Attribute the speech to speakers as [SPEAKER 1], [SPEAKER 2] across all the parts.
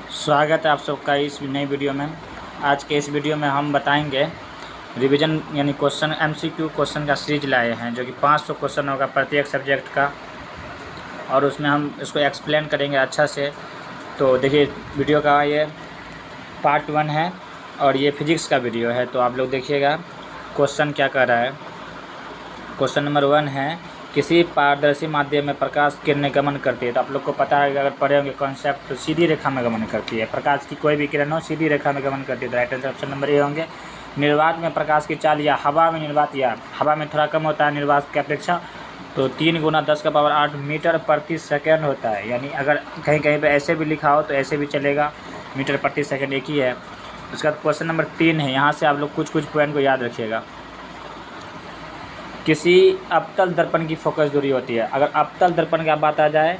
[SPEAKER 1] स्वागत है आप सबका इस नई वीडियो में। आज के इस वीडियो में हम बताएंगे रिवीजन यानी क्वेश्चन एमसीक्यू क्वेश्चन का सीरीज लाए हैं, जो कि 500 क्वेश्चन होगा प्रत्येक सब्जेक्ट का, और उसमें हम इसको एक्सप्लेन करेंगे अच्छा से। तो देखिए, वीडियो का ये पार्ट 1 है और ये फिजिक्स का वीडियो है। तो आप लोग देखिएगा क्वेश्चन क्या कर रहा है। क्वेश्चन नंबर 1 है, किसी पारदर्शी माध्यम में प्रकाश किरणें गमन करती है। तो आप लोग को पता है कि अगर पढ़े होंगे कॉन्सेप्ट, तो सीधी रेखा में गमन करती है। प्रकाश की कोई भी किरण हो सीधी रेखा में गमन करती है। तो right answer option number A होंगे। निर्वात में प्रकाश की चाल या हवा में निर्वात, या हवा में थोड़ा कम होता है निर्वात की अपेक्षा, तो 3 × 10⁸ मीटर प्रति सेकेंड होता है। यानी अगर कहीं कहीं पर ऐसे भी लिखा हो तो ऐसे भी चलेगा, मीटर प्रति सेकेंड एक ही है। उसके बाद क्वेश्चन नंबर 3 है, यहाँ से आप लोग कुछ पॉइंट को याद रखिएगा। किसी अवतल दर्पण की फोकस दूरी होती है। अगर अवतल दर्पण का बात आ जाए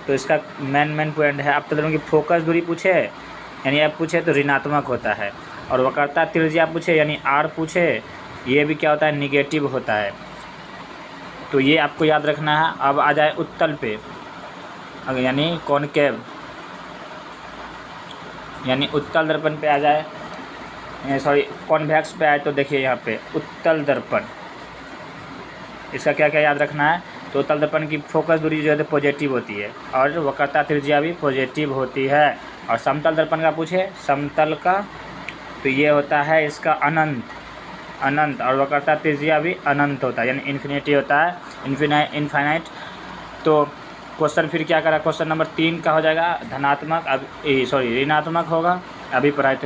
[SPEAKER 1] तो इसका मेन पॉइंट है, अवतल दर्पण की फोकस दूरी पूछे यानी आप पूछे तो ऋणात्मक होता है, और वक्रता त्रिज्या पूछे यानी आर पूछे, ये भी क्या होता है, निगेटिव होता है। तो ये आपको याद रखना है। अब आ जाए उत्तल पे, अगर यानी कॉनकेव यानी उत्तल दर्पण पे आ जाए, सॉरी कॉन्वेक्स पे आए, तो देखिए यहाँ पे उत्तल दर्पण, इसका क्या क्या याद रखना है। तो उत्तल दर्पण की फोकस दूरी जो है पॉजिटिव होती है, और वक्रता त्रिज्या भी पॉजिटिव होती है। और समतल दर्पण का पूछे, समतल का तो ये होता है इसका अनंत, और वक्रता त्रिज्या भी अनंत होता है, यानी इन्फिनिटी होता है, इनफाइनाइट। तो क्वेश्चन फिर क्या करा, क्वेश्चन नंबर 3 का हो जाएगा धनात्मक, ऋणात्मक होगा अभिप्राय।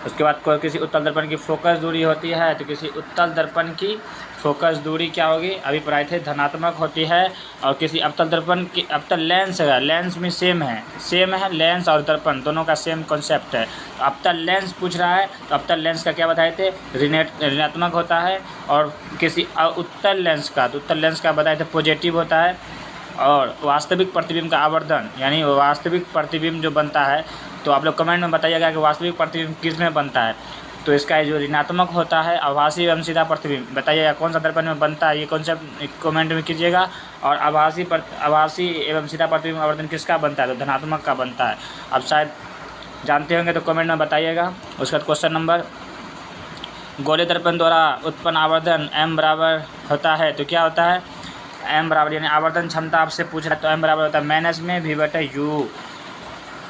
[SPEAKER 1] उसके बाद किसी उत्तल दर्पण की फोकस दूरी होती है, तो किसी उत्तल दर्पण की फोकस दूरी क्या होगी, अभिप्राय थे धनात्मक होती है। और किसी अवतल दर्पण की, अवतल लेंस है, लेंस में सेम है, लेंस और दर्पण दोनों का सेम कॉन्सेप्ट है। तो अवतल लेंस पूछ रहा है, तो अवतल लेंस का क्या बताए थे, ऋणात्मक होता है। और किसी उत्तल लेंस का, तो उत्तल लेंस का बताए थे पॉजिटिव होता है। और वास्तविक प्रतिबिंब का आवर्धन यानी वास्तविक प्रतिबिंब जो बनता है, तो आप लोग कमेंट में बताइएगा कि वास्तविक प्रतिबिंब किस में बनता है। तो इसका जो ऋणात्मक होता है, आभासी एवं सीधा प्रतिबिंब, बताइएगा कौन सा दर्पण में बनता है, ये कॉन्सेप्ट कमेंट में कीजिएगा। और आभासी एवं सीधा प्रतिबिंब आवर्धन किसका बनता है, तो धनात्मक का बनता है। अब शायद जानते होंगे तो कमेंट में बताइएगा। उसके बाद क्वेश्चन नंबर, गोले दर्पण द्वारा उत्पन्न आवर्धन m बराबर होता है, तो क्या होता है, m बराबर यानी आवर्धन क्षमता आपसे पूछ रहा है, तो m बराबर होता है माइनस में v/u।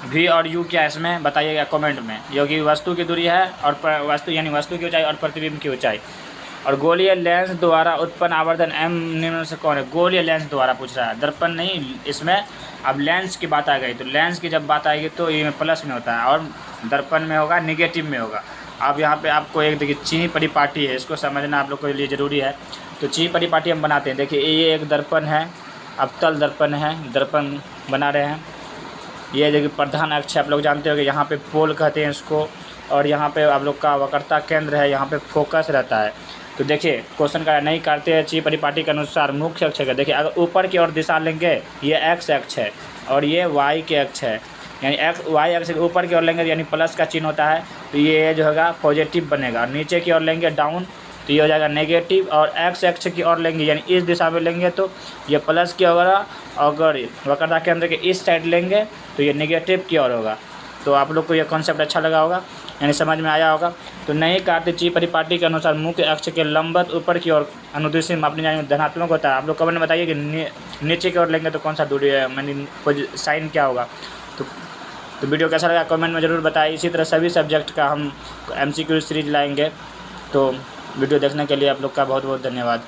[SPEAKER 1] v और u क्या है इसमें बताइएगा कमेंट में, जो कि वस्तु की दूरी है और वस्तु की ऊंचाई और प्रतिबिंब की ऊंचाई। और गोलीय लेंस द्वारा उत्पन्न आवर्धन m निम्न से कौन है, गोलीय लेंस द्वारा पूछ रहा है, दर्पण नहीं इसमें। अब लेंस की बात आ गई, तो लेंस की जब बात आएगी तो ये प्लस में होता है, और दर्पण में होगा निगेटिव में होगा। अब यहाँ पे आपको एक देखिए चीनी परिपाटी है, इसको समझना आप लोग के लिए ज़रूरी है। तो चीनी परिपाटी हम बनाते हैं, देखिए ये एक दर्पण है, अवतल दर्पण है, दर्पण बना रहे हैं। ये देखिए प्रधान अक्ष है, आप लोग जानते हो कि यहाँ पे पोल कहते हैं इसको, और यहाँ पे आप लोग का वक्रता केंद्र है, यहाँ पे फोकस रहता है। तो देखिए क्वेश्चन का नहीं काटते हैं, चीनी परिपाटी के अनुसार मुख्य अक्ष है, देखिए अगर ऊपर की ओर दिशा लेंगे ये एक्स अक्ष है, और ये वाई के अक्ष है, यानी वाई अक्ष के ऊपर की ओर लेंगे यानी प्लस का चिन्ह होता है, तो ये जो होगा पॉजिटिव बनेगा। और नीचे की ओर लेंगे डाउन, तो ये हो जाएगा नेगेटिव। और एक्स अक्ष की ओर लेंगे यानी इस दिशा में लेंगे तो ये प्लस की होगा, अगर वक्रता केंद्र के इस साइड लेंगे तो ये नेगेटिव की ओर होगा। तो आप लोग को ये कॉन्सेप्ट अच्छा लगा होगा, यानी समझ में आया होगा। तो नहीं काटते चीनी परिपाटी के अनुसार मुख्य अक्ष के लंबवत ऊपर की ओर अनुदिश अपनी जाने में धनात्मक होता है। आप लोग कमेंट में बताइए कि नीचे की ओर लेंगे तो कौन सा दूरी है, मैंने साइन क्या होगा। तो वीडियो कैसा लगा कमेंट में ज़रूर बताइए। इसी तरह सभी सब्जेक्ट का हम MCQ सीरीज लाएंगे। तो वीडियो देखने के लिए आप लोग का बहुत बहुत धन्यवाद।